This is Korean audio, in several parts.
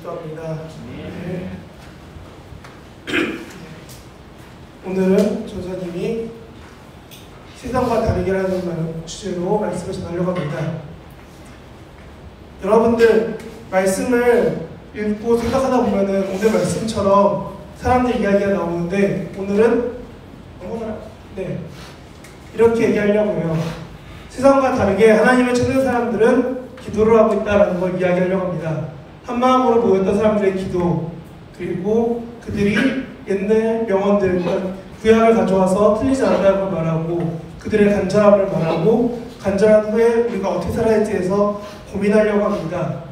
기도합니다. 네. 오늘은 전사님이 세상과 다르게라는 주제로 말씀을 전하려고 합니다. 여러분들 말씀을 읽고 생각하다 보면은 오늘 말씀처럼 사람들 이야기가 나오는데 오늘은 이렇게 얘기하려고 해요. 세상과 다르게 하나님을 찾는 사람들은 기도를 하고 있다는 걸 이야기하려고 합니다. 한마음으로 모였던 사람들의 기도, 그리고 그들이 옛날 명언들, 구약을 가져와서 틀리지 않는다고 말하고 그들의 간절함을 말하고 간절한 후에 우리가 어떻게 살아야 할지에서 고민하려고 합니다.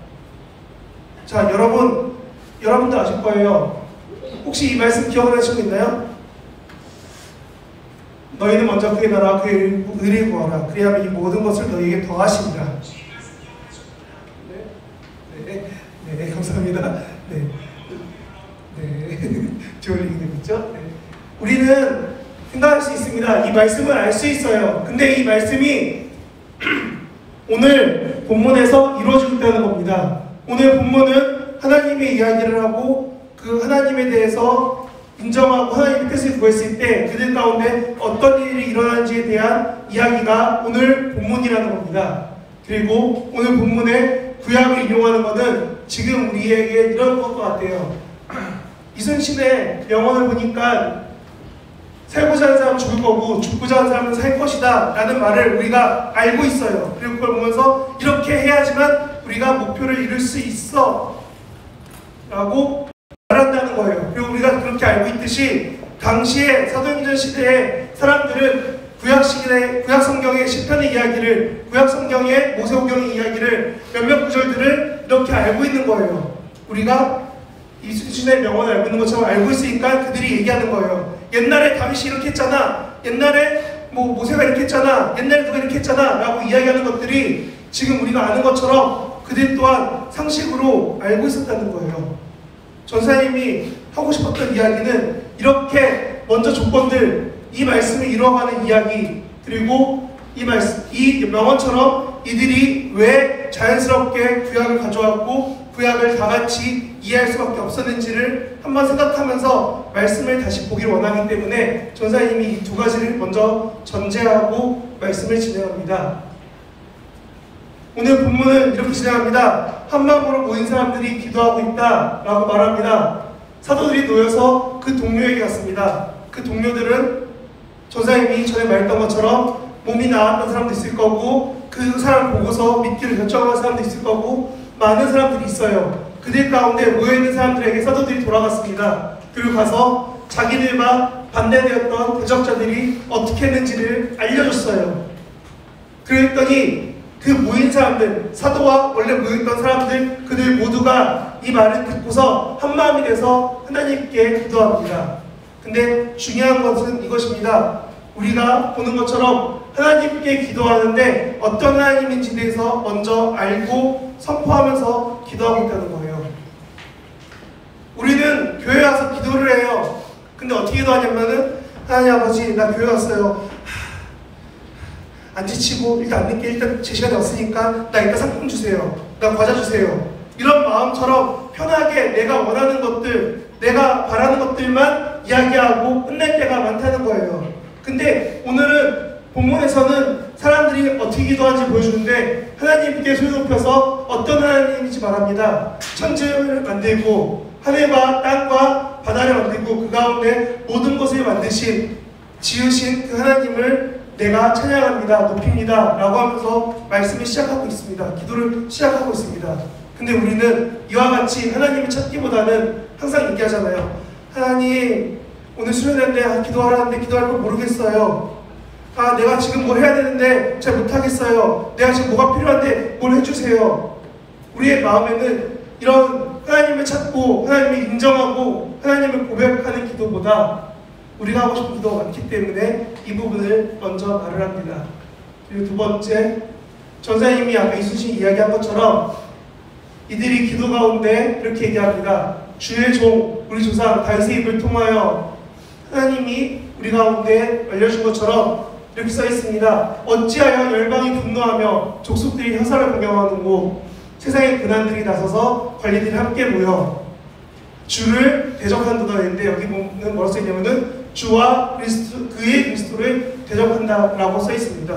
자, 여러분도 아실 거예요. 혹시 이 말씀 기억나시고 있나요? 너희는 먼저 그의 나라와 그의 의를 구하라. 그리하면 이 모든 것을 너희에게 더하시리라. 네, 감사합니다. 네. 듀얼링이 되겠죠? 네. 우리는 생각할 수 있습니다. 이 말씀을 알 수 있어요. 근데 이 말씀이 오늘 본문에서 이루어지고 있다는 겁니다. 오늘 본문은 하나님의 이야기를 하고 그 하나님에 대해서 인정하고 하나님의 뜻을 구했을 때 그들 가운데 어떤 일이 일어나는지에 대한 이야기가 오늘 본문이라는 겁니다. 그리고 오늘 본문에 구약을 인용하는 것은 지금 우리에게 이런 것 같아요. 이순신의 명언을 보니까 살고자 하는 사람은 죽을 거고 죽고자 하는 사람은 살 것이다 라는 말을 우리가 알고 있어요. 그리고 그걸 보면서 이렇게 해야지만 우리가 목표를 이룰 수 있어 라고 말한다는 거예요. 그리고 우리가 그렇게 알고 있듯이 당시에 사도행전 시대에 사람들은 구약 성경의 시편의 이야기를, 구약 성경의 모세오경의 이야기를 몇몇 구절들을 이렇게 알고 있는 거예요. 우리가 이순신의 명언을 알고 있는 것처럼 알고 있으니까 그들이 얘기하는 거예요. 옛날에 다윗이 이렇게 했잖아, 옛날에 모세가 이렇게 했잖아, 옛날에 누가 이렇게 했잖아 라고 이야기하는 것들이 지금 우리가 아는 것처럼 그들 또한 상식으로 알고 있었다는 거예요. 전사님이 하고 싶었던 이야기는 이렇게 먼저 조건들, 이 말씀을 이루어가는 이야기, 그리고 이 명언처럼 이들이 왜 자연스럽게 구약을 가져왔고 구약을 다 같이 이해할 수밖에 없었는지를 한번 생각하면서 말씀을 다시 보기를 원하기 때문에 전사님이 이 두 가지를 먼저 전제하고 말씀을 진행합니다. 오늘 본문은 이렇게 진행합니다. 한마음으로 모인 사람들이 기도하고 있다 라고 말합니다. 사도들이 놓여서 그 동료에게 갔습니다. 그 동료들은 전사님이 전에 말했던 것처럼 몸이 나았던 사람도 있을 거고 그 사람 보고서 믿기를 결정한 사람도 있을 거고 많은 사람들이 있어요. 그들 가운데 모여있는 사람들에게 사도들이 돌아갔습니다. 그리고 가서 자기들과 반대되었던 대적자들이 어떻게 했는지를 알려줬어요. 그랬더니 그 모인 사람들, 사도와 원래 모였던 사람들, 그들 모두가 이 말을 듣고서 한마음이 돼서 하나님께 기도합니다. 근데 중요한 것은 이것입니다. 우리가 보는 것처럼 하나님께 기도하는데 어떤 하나님인지에 대해서 먼저 알고 선포하면서 기도하고 있다는 거예요. 우리는 교회 와서 기도를 해요. 근데 어떻게 기도하냐면은 하나님 아버지 나 교회 왔어요. 안 지치고 일단 안 늦게 일단 제 시간이 없으니까 나 일단 상품 주세요. 나 과자 주세요. 이런 마음처럼 편하게 내가 원하는 것들, 내가 바라는 것들만 이야기하고 끝낼 때가 많다는 거예요. 근데 오늘은 본문에서는 사람들이 어떻게 기도하는지 보여주는데 하나님께 손을 높여서 어떤 하나님인지 말합니다. 천지를 만들고 하늘과 땅과 바다를 만들고 그 가운데 모든 것을 지으신 그 하나님을 내가 찬양합니다, 높입니다 라고 하면서 말씀을 시작하고 있습니다. 기도를 시작하고 있습니다. 근데 우리는 이와 같이 하나님을 찾기보다는 항상 얘기하잖아요. 하나님 오늘 수련회인데 기도하라는데 기도할 걸 모르겠어요. 내가 지금 뭘 해야 되는데 잘 못하겠어요. 내가 지금 뭐가 필요한데 뭘 해주세요. 우리의 마음에는 이런 하나님을 찾고 하나님을 인정하고 하나님을 고백하는 기도보다 우리가 하고 싶은 기도가 많기 때문에 이 부분을 먼저 말을 합니다. 그리고 두 번째, 전사님이 아까 이순신이 이야기한 것처럼 이들이 기도 가운데 이렇게 얘기합니다. 주의 종 우리 조상 다윗의 입을 통하여 하나님이 우리 가운데 알려준 것처럼 이렇게 써 있습니다. 어찌하여 열방이 분노하며 족속들이 혀사를 공경하는고 세상의 고난들이 나서서 관리들이 함께 모여 주를 대적한다고 했는데, 여기 보면 뭐라고 써있냐면은 주와 그의 그리스도를 대적한다라고 써 있습니다.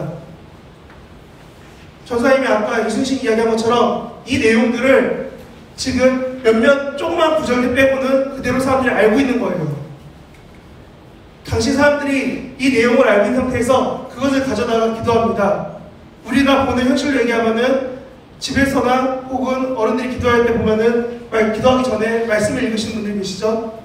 전사님이 아까 이순신 이야기한 것처럼 이 내용들을 지금 몇몇 조그만 구절들 빼고는 그대로 사람들이 알고 있는 거예요. 당시 사람들이 이 내용을 알고 있는 상태에서 그것을 가져다가 기도합니다. 우리가 보는 현실로 얘기하면은 집에서나 혹은 어른들이 기도할 때 보면은 기도하기 전에 말씀을 읽으시는 분들 계시죠?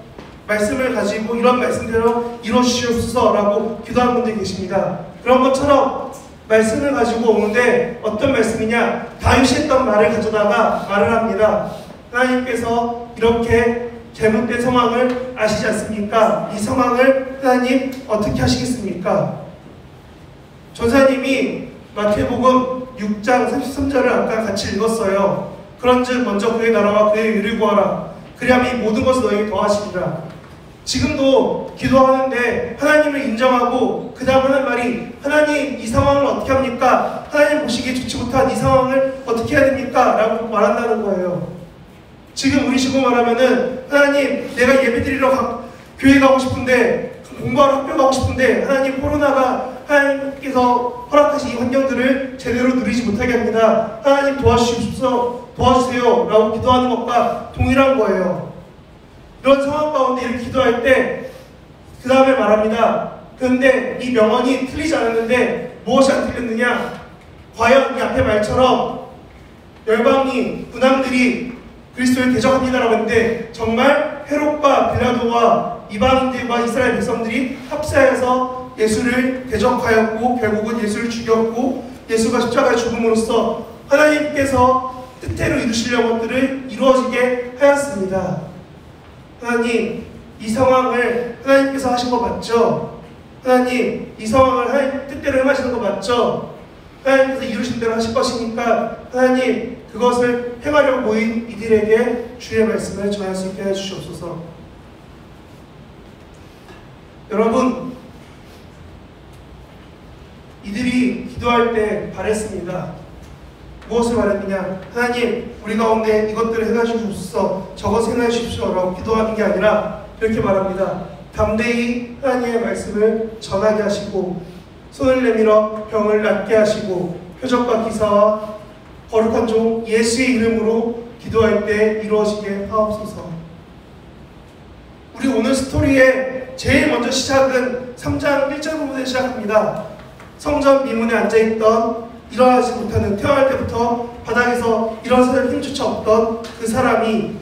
말씀을 가지고 이런 말씀대로 이루어주시옵소서라고 기도하는 분들이 계십니다. 그런 것처럼 말씀을 가지고 오는데 어떤 말씀이냐? 다윗이 했던 말을 가져다가 말을 합니다. 하나님께서 이렇게 잘못된 상황을 아시지 않습니까? 이 상황을 하나님 어떻게 하시겠습니까? 전사님이 마태복음 6장 33절을 아까 같이 읽었어요. 그런즉 먼저 그의 나라와 그의 의를 구하라. 그리하면 이 모든 것을 너에게 더하시리라. 지금도 기도하는데 하나님을 인정하고 그 다음 하는 말이 하나님 이 상황을 어떻게 합니까? 하나님 보시기에 좋지 못한 이 상황을 어떻게 해야 됩니까? 라고 말한다는 거예요. 지금 우리 식으로 말하면은 하나님 내가 예배드리러 교회 가고 싶은데 공부하러 학교 가고 싶은데 하나님 코로나가 하나님께서 허락하신 이 환경들을 제대로 누리지 못하게 합니다. 하나님 도와주세요 라고 기도하는 것과 동일한 거예요. 이런 상황 가운데 이렇게 기도할 때 그 다음에 말합니다. 그런데 이 명언이 틀리지 않았는데 무엇이 안 틀렸느냐? 과연 이 앞에 말처럼 열방이 군함들이 그리스도를 대적합니다라고 했는데 정말 헤롯과 빌라도와 이방인들과 이스라엘 백성들이 합세해서 예수를 대적하였고 결국은 예수를 죽였고 예수가 십자가에 죽음으로써 하나님께서 뜻대로 이루시려는 것들을 이루어지게 하였습니다. 하나님 이 상황을 하나님께서 하신 거 맞죠? 하나님 이 상황을 하나님 뜻대로 행하시는 거 맞죠? 하나님께서 이루신 대로 하실 것이니까 하나님 그것을 행하려고 모인 이들에게 주의 말씀을 전할 수 있게 해주시옵소서. 여러분 이들이 기도할 때 바랬습니다. 무엇을 바랬느냐? 하나님 우리 가운데 이것들을 행해 주시옵소서, 저것을 행해 주십시오 라고 기도하는 게 아니라 이렇게 말합니다. 담대히 하나님의 말씀을 전하게 하시고 손을 내밀어 병을 낫게 하시고 표적과 기사와 거룩한 종 예수의 이름으로 기도할 때 이루어지게 하옵소서. 우리 오늘 스토리의 제일 먼저 시작은 3장 1절 부분에 시작합니다. 성전 미문에 앉아있던 일어나지 못하는, 태어날 때부터 바닥에서 일어설 힘조차 없던 그 사람이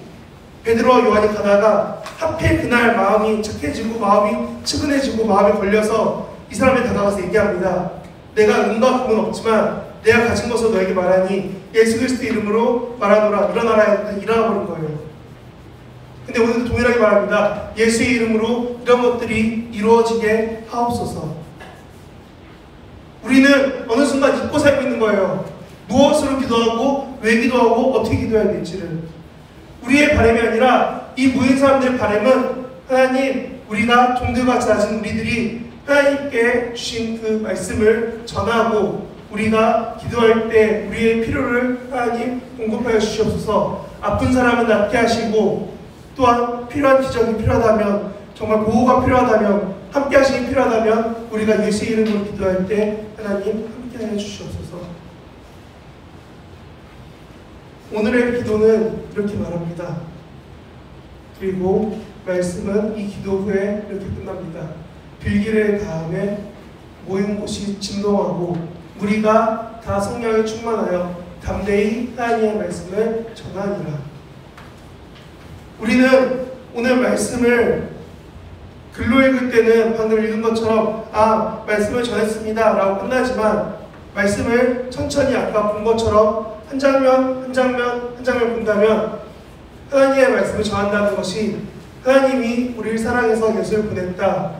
베드로와 요한이 가다가 하필 그날 마음이 착해지고 마음이 측은해지고 마음에 걸려서 이 사람에 다가가서 얘기합니다. 내가 은과 금은 없지만 내가 가진 것을 너에게 말하니 예수 그리스도 이름으로 말하노라. 일어나라 했더니 일어나버린 거예요. 근데 오늘도 동일하게 말합니다. 예수의 이름으로 이런 것들이 이루어지게 하옵소서. 우리는 어느 순간 잊고 살고 있는 거예요. 무엇으로 기도하고 왜 기도하고 어떻게 기도해야 될지를. 우리의 바람이 아니라 이 모인 사람들의 바람은 하나님 우리가 종들같이 낮은 우리들이 하나님께 주신 그 말씀을 전하고 우리가 기도할 때 우리의 필요를 하나님 공급하여 주시옵소서. 아픈 사람은 낫게 하시고 또한 필요한 기적이 필요하다면, 정말 보호가 필요하다면, 함께 하시기 필요하다면 우리가 예수의 이름으로 기도할 때 하나님 함께 하여 주시옵소서. 오늘의 기도는 이렇게 말합니다. 그리고 말씀은 이 기도 후에 이렇게 끝납니다. 빌기를 다음에 모인 곳이 진동하고 우리가 다 성령에 충만하여 담대히 하나님의 말씀을 전하니라. 우리는 오늘 말씀을 글로 읽을 때는 방금 읽은 것처럼 말씀을 전했습니다 라고 끝나지만 말씀을 천천히 아까 본 것처럼 한 장면 한 장면 한 장면 본다면 하나님의 말씀을 전한다는 것이 하나님이 우리를 사랑해서 예수를 보냈다.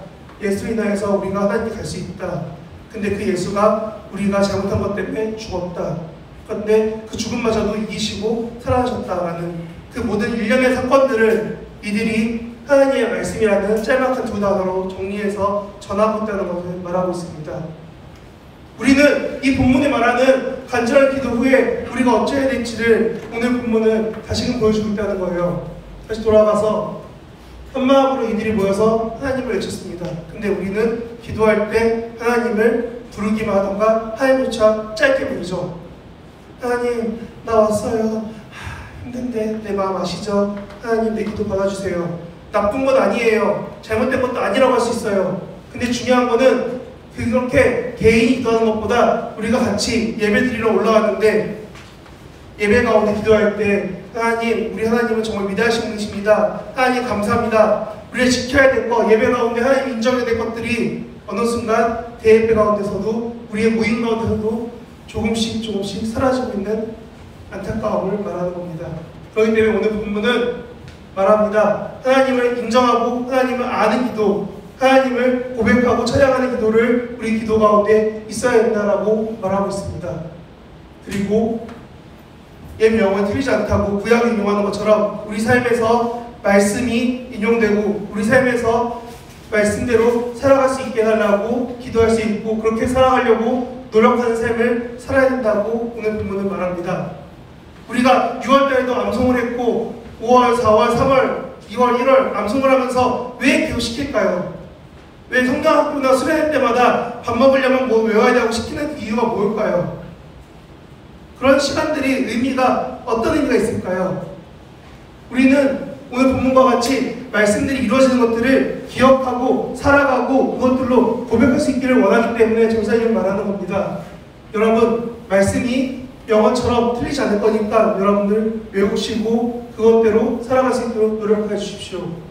예수로 인하여서 우리가 하나님께 갈 수 있다. 근데 그 예수가 우리가 잘못한 것 때문에 죽었다. 그런데 그 죽음마저도 이기시고 살아나셨다라는 그 모든 일련의 사건들을 이들이 하나님의 말씀이라는 짤막한 두 단어로 정리해서 전하고 있다는 것을 말하고 있습니다. 우리는 이 본문에 말하는 간절한 기도 후에 우리가 어찌해야 될지를 오늘 본문은 다시금 보여주고 있다는 거예요. 다시 돌아가서 한 마음으로 이들이 모여서 하나님을 외쳤습니다. 근데 우리는 기도할 때 하나님을 부르기만 하던가 하나님조차 짧게 부르죠. 하나님, 나 왔어요. 힘든데 내 마음 아시죠? 하나님, 내 기도 받아주세요. 나쁜 건 아니에요. 잘못된 것도 아니라고 할 수 있어요. 근데 중요한 거는 그렇게 개인이 기도하는 것보다 우리가 같이 예배 드리러 올라왔는데 예배 가운데 기도할 때 하나님, 우리 하나님은 정말 위대하신 분이십니다. 하나님 감사합니다. 우리가 지켜야 될 것, 예배 가운데 하나님 인정해야 될 것들이 어느 순간 대예배 가운데서도 우리의 모임 가운데서도 조금씩 사라지고 있는 안타까움을 말하는 겁니다. 그렇기 때문에 오늘 본문은 말합니다. 하나님을 인정하고 하나님을 아는 기도, 하나님을 고백하고 찬양하는 기도를 우리 기도 가운데 있어야 된다라고 말하고 있습니다. 그리고 옛 명언 틀리지 않다고 구약을 인용하는 것처럼 우리 삶에서 말씀이 인용되고 우리 삶에서 말씀대로 살아갈 수 있게 해달라고 기도할 수 있고 그렇게 살아가려고 노력하는 삶을 살아야 된다고 오늘 본문은 말합니다. 우리가 6월달에도 암송을 했고 5월, 4월, 3월, 2월, 1월 암송을 하면서 왜 기도시킬까요? 왜 성경학교나 수련회 때마다 밥 먹으려면 뭐 외워야 되고 시키는 그 이유가 뭘까요? 그런 시간들이 어떤 의미가 있을까요? 우리는 오늘 본문과 같이 말씀들이 이루어지는 것들을 기억하고 살아가고 그것들로 고백할 수 있기를 원하기 때문에 전사님을 말하는 겁니다. 여러분, 말씀이 영어처럼 틀리지 않을 거니까 여러분들 외우시고 그것대로 살아갈 수 있도록 노력해 주십시오.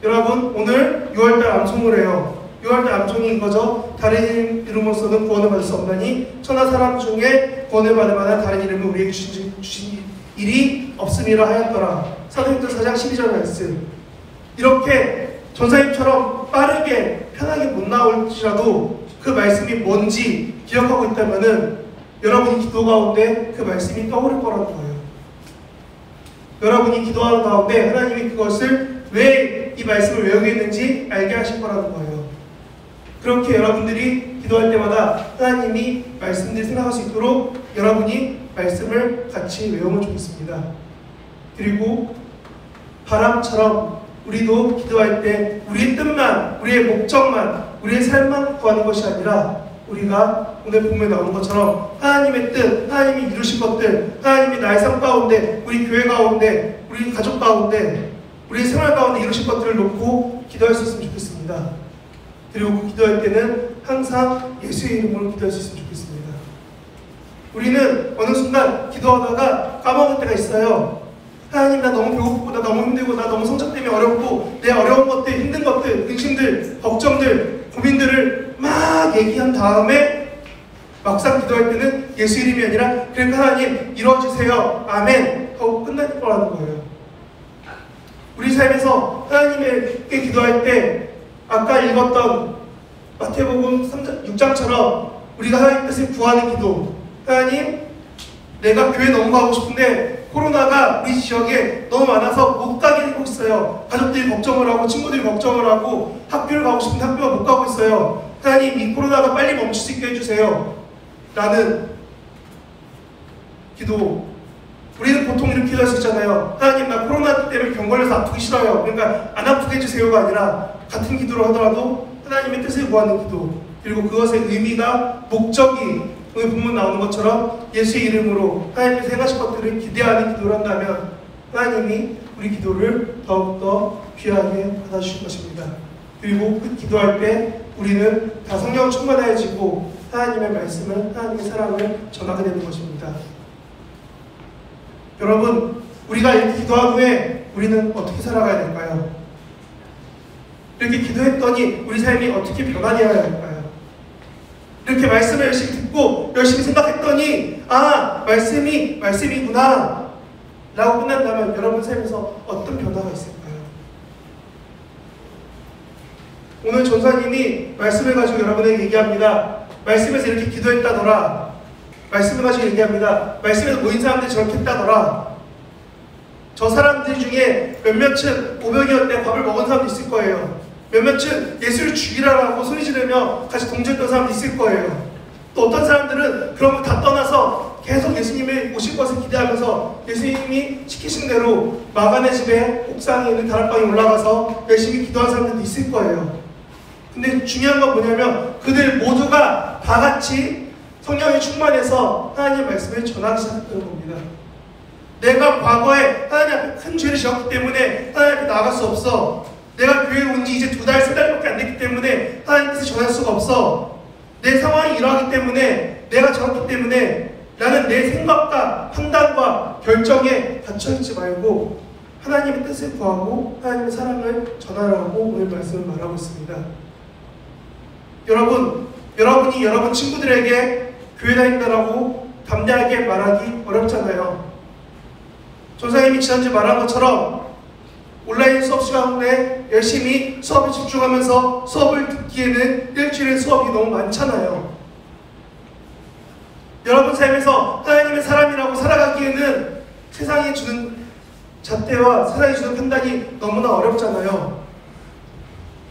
여러분, 오늘 6월달 암송을 해요. 6월달 암송이 이거죠. 다른 이름으로서는 구원을 받을 수 없나니 천하 사람 중에 구원을 받을 만한 다른 이름을 우리에게 주신 일이 없음이라 하였더라. 사도행전 4장 12절 말씀. 이렇게 전사님처럼 빠르게 편하게 못 나올지라도 그 말씀이 뭔지 기억하고 있다면은 여러분이 기도 가운데 그 말씀이 떠오를 거라는 거예요. 여러분이 기도하는 가운데 하나님이 그것을 왜 이 말씀을 외우게 했는지 알게 하실 거라는 거예요. 그렇게 여러분들이 기도할 때마다 하나님이 말씀들을 생각할 수 있도록 여러분이 말씀을 같이 외우면 좋겠습니다. 그리고 바람처럼 우리도 기도할 때 우리의 뜻만, 우리의 목적만, 우리의 삶만 구하는 것이 아니라 우리가 오늘 본문에 나오는 것처럼 하나님의 뜻, 하나님이 이루실 것들, 하나님이 나의 삶 가운데, 우리 교회 가운데, 우리 가족 가운데, 우리 생활 가운데 이루실 것들을 놓고 기도할 수 있으면 좋겠습니다. 그리고 그 기도할 때는 항상 예수의 이름으로 기도할 수 있으면 좋겠습니다. 우리는 어느 순간 기도하다가 까먹을 때가 있어요. 하나님, 나 너무 배고프고 나 너무 힘들고 나 너무 성적 때문에 어렵고 내 어려운 것들, 힘든 것들, 근심들, 걱정들, 고민들을 막 얘기한 다음에 막상 기도할 때는 예수 이름이 아니라 그러니까 하나님 이루어주세요, 아멘 하고 끝날 거라는 거예요. 우리 삶에서 하나님께 기도할 때 아까 읽었던 마태복음 6장처럼 우리가 하나님 뜻을 구하는 기도, 하나님, 내가 교회 너무 가고 싶은데 코로나가 우리 지역에 너무 많아서 못 가게 되고 있어요. 가족들이 걱정을 하고 친구들이 걱정을 하고 학교를 가고 싶은데 학교가 못 가고 있어요. 하나님, 이 코로나가 빨리 멈출 수 있게 해주세요 라는 기도. 우리는 보통 이렇게 기도할 수 있잖아요. 하나님, 나 코로나 때문에 병 걸려서 아프기 싫어요. 그러니까 안 아프게 해주세요가 아니라 같은 기도를 하더라도 하나님의 뜻을 구하는 기도, 그리고 그것의 의미가, 목적이 오늘 본문 나오는 것처럼 예수의 이름으로 하나님께서 행하실 것들을 기대하는 기도를 한다면 하나님이 우리 기도를 더욱더 귀하게 받아주실 것입니다. 그리고 그 기도할 때 우리는 다 성령 충만해지고 하나님의 말씀을, 하나님의 사랑을 전하게 되는 것입니다. 여러분, 우리가 이렇게 기도한 후에 우리는 어떻게 살아가야 될까요? 이렇게 기도했더니 우리 삶이 어떻게 변화되어야 할까요? 이렇게 말씀을 열심히 듣고 열심히 생각했더니 말씀이구나 라고 끝난다면 여러분 삶에서 어떤 변화가 있을까요? 오늘 전사님이 말씀을 가지고 여러분에게 얘기합니다. 말씀에서 이렇게 기도했다더라. 말씀을 가지고 얘기합니다. 말씀에서 모인 사람들이 저렇게 했다더라. 저 사람들 중에 몇몇은 오병이어 때 밥을 먹은 사람도 있을 거예요. 몇몇은 예수를 죽이라고 소리 지르며 같이 동조했던 사람도 있을 거예요. 또 어떤 사람들은 그런 거 다 떠나서 계속 예수님이 오실 것을 기대하면서 예수님이 시키신 대로 마가네 집에 옥상에 있는 다락방에 올라가서 열심히 기도하는 사람들도 있을 거예요. 근데 중요한 건 뭐냐면 그들 모두가 다 같이 성령에 충만해서 하나님의 말씀을 전하기 시작했다는 겁니다. 내가 과거에 하나님 앞에 큰 죄를 지었기 때문에 하나님 앞에 나아갈 수 없어. 내가 교회에 온 지 이제 2달, 3달밖에 안 됐기 때문에 하나님께서 전할 수가 없어. 내 상황이 이러하기 때문에, 내가 저렇기 때문에 나는 내 생각과 판단과 결정에 갇혀있지 말고 하나님의 뜻을 구하고 하나님의 사랑을 전하라고 오늘 말씀을 말하고 있습니다. 여러분이 여러분 친구들에게 교회 다닌다라고 담대하게 말하기 어렵잖아요. 전사님이 지난주에 말한 것처럼 온라인 수업 시간에 열심히 수업에 집중하면서 수업을 듣기에는 일주일에 수업이 너무 많잖아요. 여러분 삶에서 하나님의 사람이라고 살아가기에는 세상이 주는 잣대와 세상이 주는 판단이 너무나 어렵잖아요.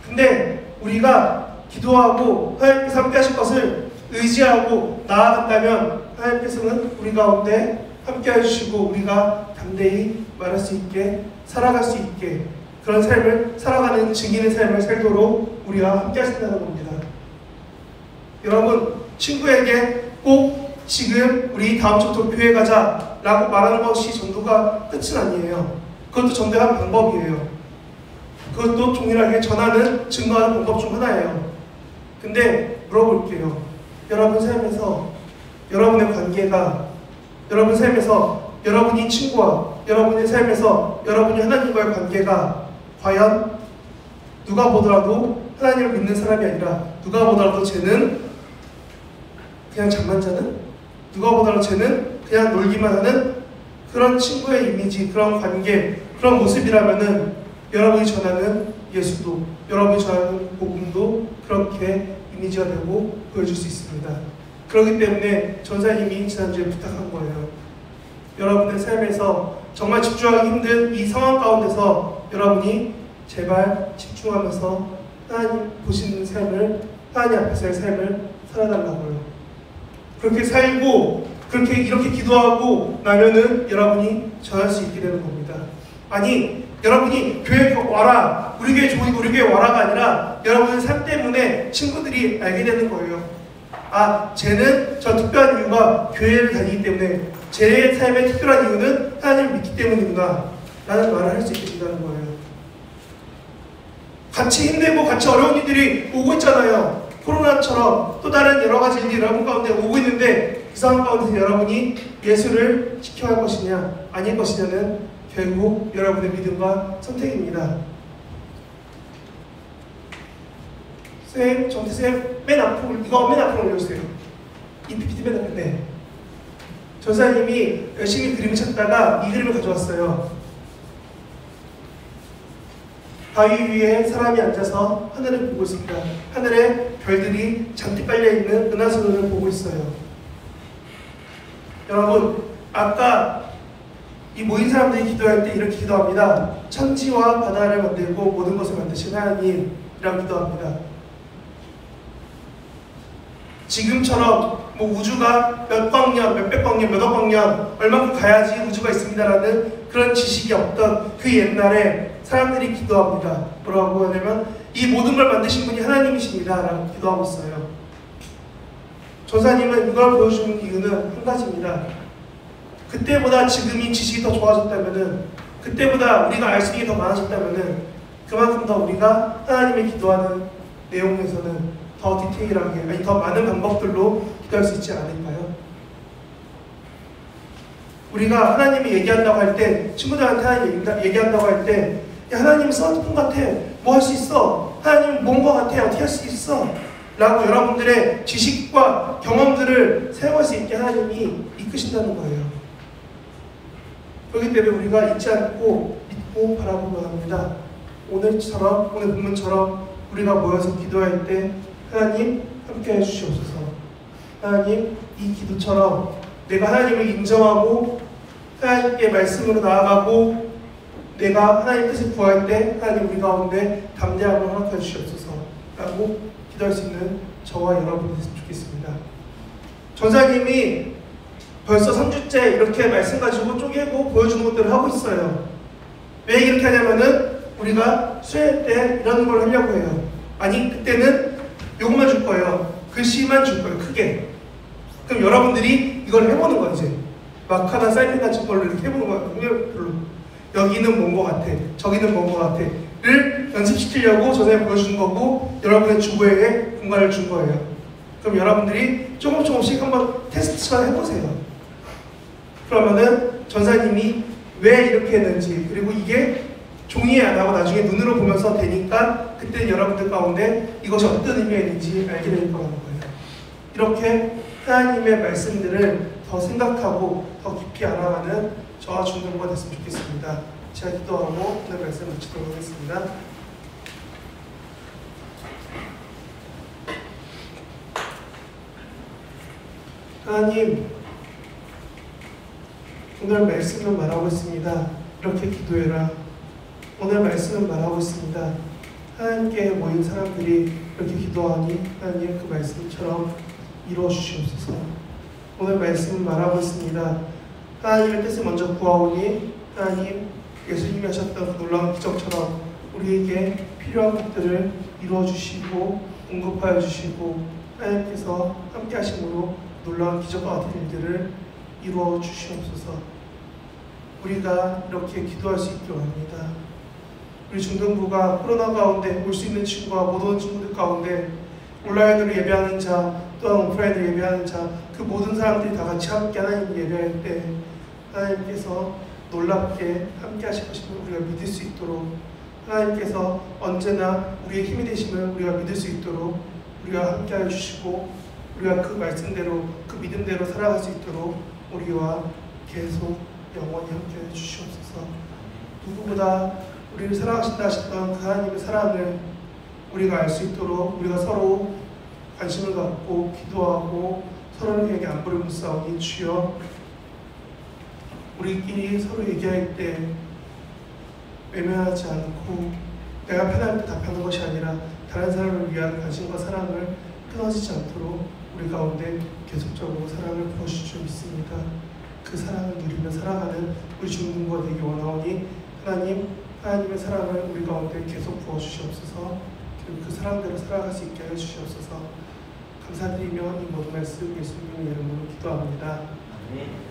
근데 우리가 기도하고 하나님께서 함께 하실 것을 의지하고 나아간다면 하나님께서는 우리 가운데 함께 해주시고 우리가 담대히 말할 수 있게 살아갈 수 있게 그런 삶을 살아가는 증인의 삶을 살도록 우리와 함께 하신다는 겁니다. 여러분 친구에게 꼭 지금 우리 다음 주부터 교회 가자 라고 말하는 것이 전도가 끝은 아니에요. 그것도 전도의 한 방법이에요. 그것도 동일하게 전하는 증거하는 방법 중 하나예요. 근데 물어볼게요. 여러분 삶에서 여러분의 관계가 여러분 삶에서 여러분이 친구와 여러분의 삶에서 여러분이 하나님과의 관계가 과연 누가 보더라도 하나님을 믿는 사람이 아니라 누가 보더라도 쟤는 그냥 잠만 자는 누가 보더라도 쟤는 그냥 놀기만 하는 그런 친구의 이미지, 그런 관계, 그런 모습이라면은 여러분이 전하는 예수도 여러분이 전하는 복음도 그렇게 이미지가 되고 보여줄 수 있습니다. 그렇기 때문에 전사님이 지난주에 부탁한 거예요. 여러분의 삶에서 정말 집중하기 힘든 이 상황 가운데서 여러분이 제발 집중하면서 하나님 보시는 삶을 하나님 앞에서의 삶을 살아달라고요. 그렇게 살고 이렇게 기도하고 나면은 여러분이 전할 수 있게 되는 겁니다. 아니 여러분이 교회 와라 우리 교회 좋으니까 우리 교회 와라가 아니라 여러분의 삶 때문에 친구들이 알게 되는 거예요. 아 쟤는 저 특별한 이유가 교회를 다니기 때문에 제 삶의 특별한 이유는 하나님을 믿기 때문인가 라는 말을 할 수 있게 된다는 거예요. 같이 힘들고 같이 어려운 일들이 오고 있잖아요. 코로나처럼 또 다른 여러 가지 일들이 여러분 가운데 오고 있는데 그 상황 가운데서 여러분이 예수를 지켜야 할 것이냐 아닐 것이냐는 결국 여러분의 믿음과 선택입니다. 쌤, 정태쌤 맨 앞으로 이거 맨 앞으로 올려주세요. 이 PPT 맨 앞에. 네. 전사님이 열심히 그림을 찾다가 이 그림을 가져왔어요. 바위 위에 사람이 앉아서 하늘을 보고 있습니다. 하늘에 별들이 잔뜩 깔려있는 은하수를 보고 있어요. 여러분 아까 이 모인 사람들이 기도할 때 이렇게 기도합니다. 천지와 바다를 만들고 모든 것을 만드신 하나님이라고 기도합니다. 지금처럼 뭐 우주가 몇 광년, 몇백 광년, 몇억 광년 얼마큼 가야지 우주가 있습니다라는 그런 지식이 없던 그 옛날에 사람들이 기도합니다. 뭐라고 하냐면 이 모든 걸 만드신 분이 하나님이십니다 라고 기도하고 있어요. 전사님은 이걸 보여주는 이유는 한 가지입니다. 그때보다 지금이 지식이 더 좋아졌다면은 그때보다 우리가 알 수 있는 게 더 많아졌다면은 그만큼 더 우리가 하나님의 기도하는 내용에서는 더 디테일하게 아니 더 많은 방법들로 기도할 수 있지 않을까요? 우리가 하나님이 얘기한다고 할 때 친구들한테 하나님 얘기한다고 할 때 야 하나님은 스마트폰 같아 뭐 할 수 있어 하나님은 뭔 거 같아 어떻게 할 수 있어 라고 여러분들의 지식과 경험들을 사용할 수 있게 하나님이 이끄신다는 거예요. 그렇기 때문에 우리가 잊지 않고 믿고 바라보면 합니다. 오늘 본문처럼 우리가 모여서 기도할 때 하나님 함께 해주시옵소서. 하나님 이 기도처럼 내가 하나님을 인정하고 하나님께 말씀으로 나아가고 내가 하나님 뜻을 구할 때 하나님 우리 가운데 담대함을 허락해 주시옵소서 라고 기도할 수 있는 저와 여러분이 됐으면 좋겠습니다. 전사님이 벌써 3주째 이렇게 말씀 가지고 쪼개고 보여주는 것들을 하고 있어요. 왜 이렇게 하냐면은 우리가 수요일 때 이런 걸 하려고 해요. 아니 그때는 요것만 줄 거예요. 글씨만 줄 거예요. 크게. 그럼 여러분들이 이걸 해보는 거예요. 이제 마카나 사이펜 같은 걸로 이렇게 해보는 거예요. 별로. 여기는 뭔 거 같아. 저기는 뭔 거 같아. 를 연습시키려고 전사님 보여주는 거고 여러분의 주보에 공간을 준 거예요. 그럼 여러분들이 조금씩 한번 테스트만 해보세요. 그러면은 전사님이 왜 이렇게 했는지 그리고 이게 종이에 안 하고 나중에 눈으로 보면서 되니까 그때 여러분들 가운데 이것이 어떤 의미가 있는지 알게 될 거라는 거예요. 이렇게 하나님의 말씀들을 더 생각하고 더 깊이 알아가는 저와 중등부가 됐으면 좋겠습니다. 제가 기도하고 오늘 말씀 마치도록 하겠습니다. 하나님, 오늘 말씀은 말하고 있습니다. 이렇게 기도해라. 오늘 말씀은 말하고 있습니다. 하나님께 모인 사람들이 이렇게 기도하니 하나님 그 말씀처럼 이루어 주시옵소서. 오늘 말씀은 말하고 있습니다. 하나님의 뜻을 먼저 구하오니 하나님 예수님이 하셨던 그 놀라운 기적처럼 우리에게 필요한 것들을 이루어 주시고 공급하여 주시고 하나님께서 함께 하심으로 놀라운 기적과 같은 일들을 이루어 주시옵소서. 우리가 이렇게 기도할 수 있기 원합니다. 우리 중등부가 코로나 가운데 올 수 있는 친구와 못 오는 친구들 가운데 온라인으로 예배하는 자 또한 오프라인으로 예배하는 자 그 모든 사람들이 다 같이 함께 하나님 예배할 때 하나님께서 놀랍게 함께 하실 것임을 우리가 믿을 수 있도록 하나님께서 언제나 우리의 힘이 되심을 우리가 믿을 수 있도록 우리가 함께 하여 주시고 우리가 그 말씀대로 그 믿음대로 살아갈 수 있도록 우리와 계속 영원히 함께 하여 주시옵소서. 누구보다 우리를 사랑하신다 하셨던 그 하나님의 사랑을 우리가 알 수 있도록 우리가 서로 관심을 갖고 기도하고 서로에게 안부를 묻사오니 주여 우리끼리 서로 얘기할 때 외면하지 않고 내가 편할 때 답하는 것이 아니라 다른 사람을 위한 관심과 사랑을 끊어지지 않도록 우리 가운데 계속적으로 사랑을 부어주실 줄 믿습니다. 그 사랑을 누리며 살아가는 우리 중등부가 되기 원하오니 하나님의 사랑을 우리 가운데 계속 부어주시옵소서. 그리고 그 사랑대로 살아갈 수 있게 해주시옵소서. 감사드리며 이 모든 말씀 예수님의 이름으로 기도합니다. 아멘.